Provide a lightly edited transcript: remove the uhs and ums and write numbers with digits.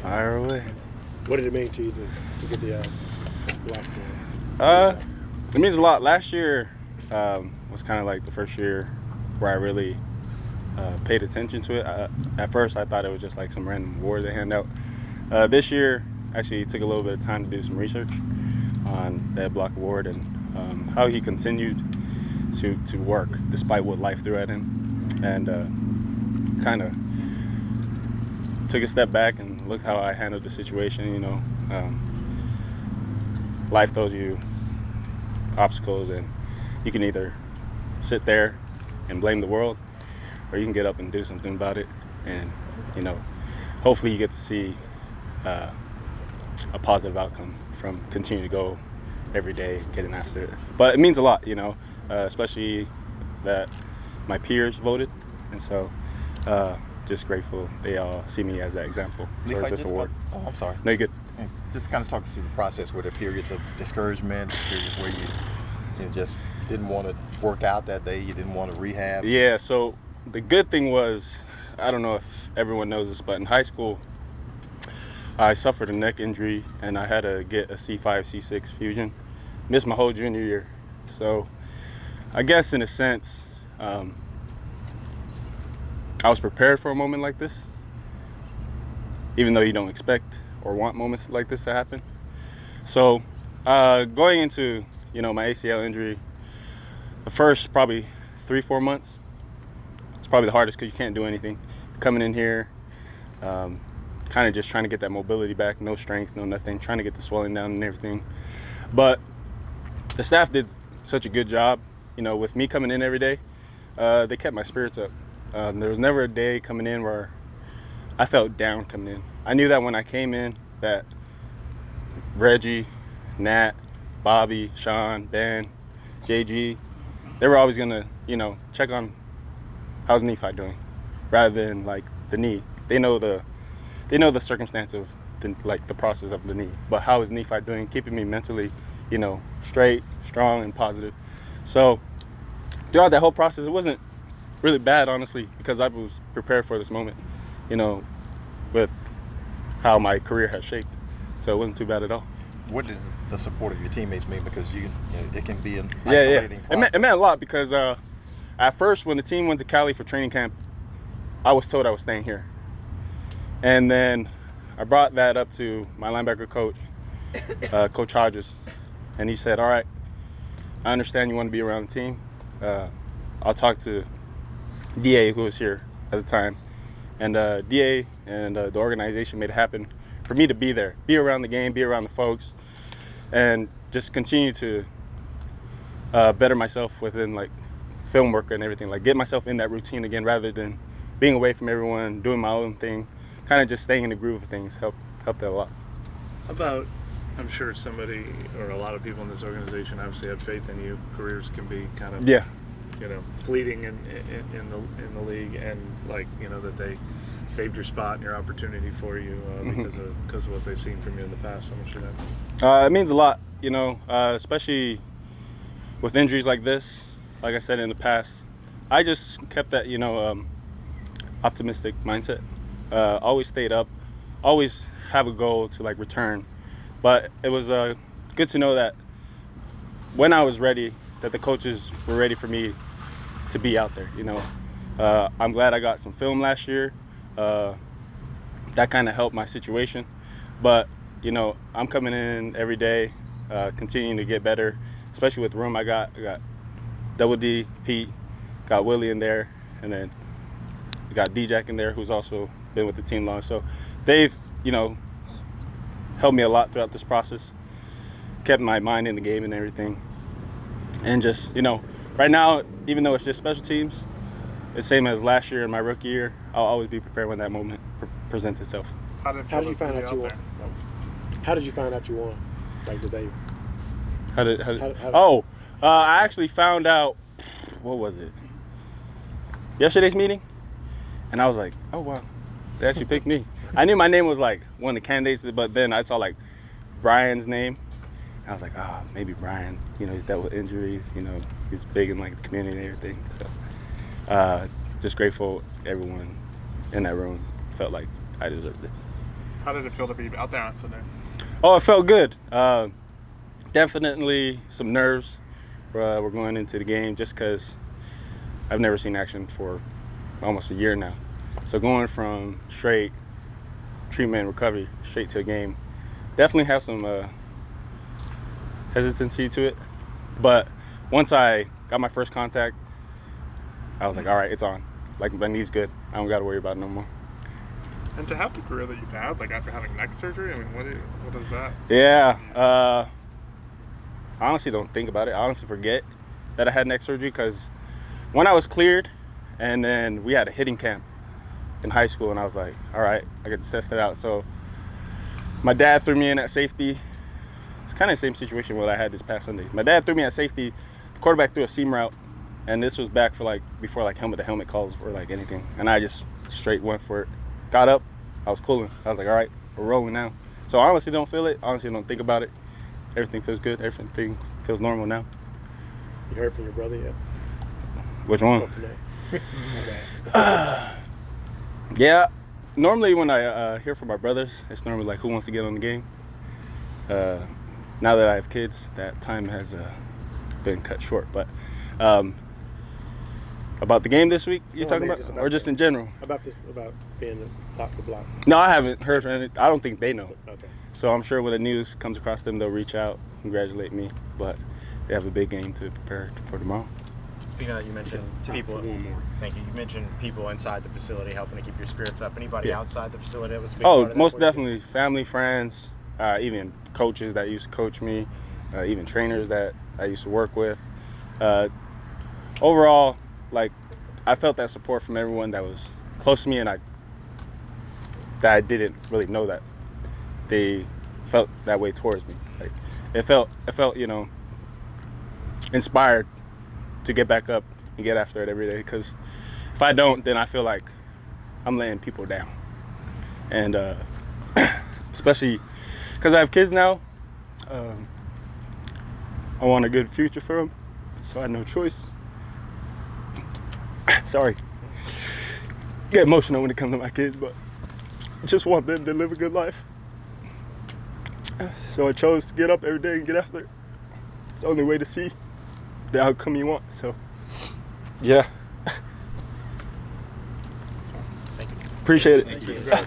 Fire away. What did it mean to you to get the block there? It means a lot. Last year was kind of like the first year where I really paid attention to it. At first, I thought it was just like some random award they hand out. This year, actually took a little bit of time to do some research on that block award and how he continued to work despite what life threw at him, and kind of took a step back and looked how I handled the situation. You know, life throws you obstacles, and you can either sit there and blame the world, or you can get up and do something about it. And you know, hopefully you get to see a positive outcome from continuing to go every day, getting after it. But it means a lot, you know, especially that my peers voted, and so just grateful they all see me as that example towards this award. I'm sorry. No, you're good. Just kind of talk us through the process where the periods of discouragement, periods where you just didn't want to work out that day, you didn't want to rehab. Yeah, so the good thing was, I don't know if everyone knows this, but in high school, I suffered a neck injury and I had to get a C5, C6 fusion. Missed my whole junior year. So I guess in a sense, I was prepared for a moment like this, even though you don't expect or want moments like this to happen. So going into, you know, my ACL injury, the first probably 3-4 months, it's probably the hardest because you can't do anything. Coming in here, kind of just trying to get that mobility back, no strength, no nothing, trying to get the swelling down and everything. But the staff did such a good job, you know, with me coming in every day. They kept my spirits up. There was never a day coming in where I felt down coming in. I knew that when I came in that Reggie, Nat, Bobby, Sean, Ben, JG, they were always gonna, you know, check on how's Nephi doing, rather than like the knee. They know the circumstance of the process of the knee, but how is Nephi doing, keeping me mentally, you know, straight, strong, and positive. So throughout that whole process, it wasn't really bad, honestly, because I was prepared for this moment, you know, with how my career has shaped. So it wasn't too bad at all. What does the support of your teammates mean? Because it can be an isolating process. It meant a lot because at first when the team went to Cali for training camp, I was told I was staying here. And then I brought that up to my linebacker coach, Coach Hodges, and he said, all right, I understand you want to be around the team. I'll talk to DA, who was here at the time, and DA and the organization made it happen for me to be there, be around the game, be around the folks, and just continue to better myself within like film work and everything, like get myself in that routine again rather than being away from everyone, doing my own thing, kind of just staying in the groove of things helped that a lot. About, I'm sure somebody or a lot of people in this organization obviously have faith in you. Careers can be kind of you know, fleeting in the league, and like, you know, that they saved your spot and your opportunity for you because of what they've seen from you in the past. I'm sure that it means a lot, you know, especially with injuries like this. Like I said in the past, I just kept that, you know, optimistic mindset. Always stayed up, always have a goal to like return. But it was good to know that when I was ready, that the coaches were ready for me to be out there, you know. I'm glad I got some film last year. That kind of helped my situation. But, you know, I'm coming in every day, continuing to get better, especially with the room I got. I got Double D, Pete, got Willie in there, and then we got D-Jack in there, who's also been with the team long. So they've, you know, helped me a lot throughout this process, kept my mind in the game and everything. And just, you know, right now, even though it's just special teams, it's the same as last year and my rookie year. I'll always be prepared when that moment presents itself. How did you find out you won? How did you find out you won? Like the day? I actually found out, what was it? Yesterday's meeting, and I was like, oh wow, they actually picked me. I knew my name was like one of the candidates, but then I saw like Brian's name. I was like, maybe Brian, you know, he's dealt with injuries, you know, he's big in like the community and everything. So just grateful everyone in that room felt like I deserved it. How did it feel to be out there on Sunday? Oh, it felt good. Definitely some nerves. We're going into the game just because I've never seen action for almost a year now. So going from straight treatment and recovery straight to a game definitely have some hesitancy to it. But once I got my first contact, I was like, all right, it's on. Like, my knee's good. I don't got to worry about it no more. And to have the career that you've had, like after having neck surgery, I mean, what is that? Yeah. I honestly don't think about it. I honestly forget that I had neck surgery because when I was cleared and then we had a hitting camp in high school and I was like, all right, I get to test it out. So my dad threw me in at safety. It's kind of the same situation what I had this past Sunday. My dad threw me at safety. The quarterback threw a seam route, and this was back for before helmet-to-helmet calls or anything. And I just straight went for it. Got up. I was cooling. I was like, all right, we're rolling now. So I honestly don't feel it. Honestly don't think about it. Everything feels good. Everything feels normal now. You heard from your brother yet? Which one? Yeah. Normally when I hear from my brothers, it's normally like, who wants to get on the game? Now that I have kids, that time has been cut short. But about the game this week, you're talking about? Or just in general? About being block to block. No, I haven't heard from any. I don't think they know. Okay. So I'm sure when the news comes across them, they'll reach out, congratulate me. But they have a big game to prepare for tomorrow. Speaking of that, you mentioned people. One more. Thank you. You mentioned people inside the facility helping to keep your spirits up. Anybody outside the facility that was a big part of that? Most definitely. Family, friends, even coaches that used to coach me, even trainers that I used to work with. Overall, I felt that support from everyone that was close to me, and that I didn't really know that they felt that way towards me. It felt inspired to get back up and get after it every day, because if I don't, then I feel like I'm letting people down. And especially because I have kids now, I want a good future for them, so I had no choice. Sorry. Get emotional when it comes to my kids, but I just want them to live a good life. So I chose to get up every day and get after it. It's the only way to see the outcome you want. So, yeah. Thank you. Appreciate it. Thank you.